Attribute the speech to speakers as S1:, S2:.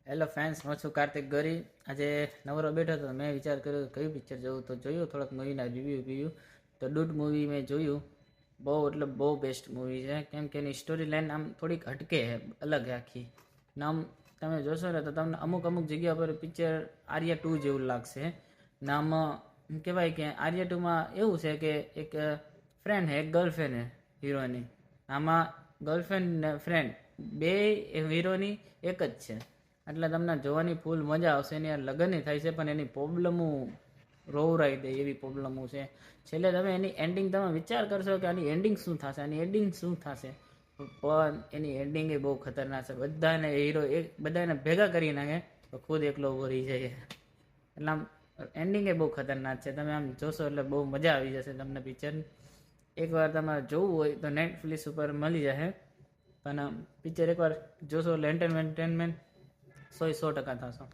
S1: Hello fans, હું છું કાર્તિક ગોરી. આજે નવરો બેઠો હતો, મેં વિચાર કર્યો કયું પિક્ચર જોવું, તો જોયું થોડાક મૂવીના રિવ્યૂ. તો ડૂડ મૂવી મેં જોયું. બહુ એટલે બહુ બેસ્ટ મૂવી છે, કેમ કે એની સ્ટોરી લાઈન આમ થોડીક હટકે છે, અલગ છે આખી. નામ તમે જોશો ને તો તમને અમુક જગ્યા પર પિક્ચર આર્યા 2 જેવું લાગશે. નામ કહેવાય કે આર્યા 2માં એવું છે કે એક ફ્રેન્ડ હે, એક ગર્લફ્રેન્ડ હે હીરોની. આમાં ગર્લફ્રેન્ડ ને ફ્રેન્ડ બે હીરોની એક જ છે, એટલે તમને જોવાની ફૂલ મજા આવશે. એની લગ્ન થાય છે, પણ એની પ્રોબ્લેમો રોવરાઈ દે એવી પ્રોબ્લેમો છે. છેલ્લે તમે એની એન્ડિંગ તમે વિચાર કરશો કે આની એન્ડિંગ શું થશે, પણ એની એન્ડિંગ એ બહુ ખતરનાક છે. બધાને હીરો બધાને ભેગા કરી નાખે તો ખુદ એકલો ઊભો રહી જાય. એટલે આમ એન્ડિંગ એ બહુ ખતરનાક છે. તમે આમ જોશો એટલે બહુ મજા આવી જશે તમને પિક્ચર. એકવાર તમારે જોવું હોય તો નેટફ્લિક્સ ઉપર મળી જશે, પણ પિક્ચર એકવાર જોશો એટલે એન્ટરટેનમેન્ટ 100% થશો.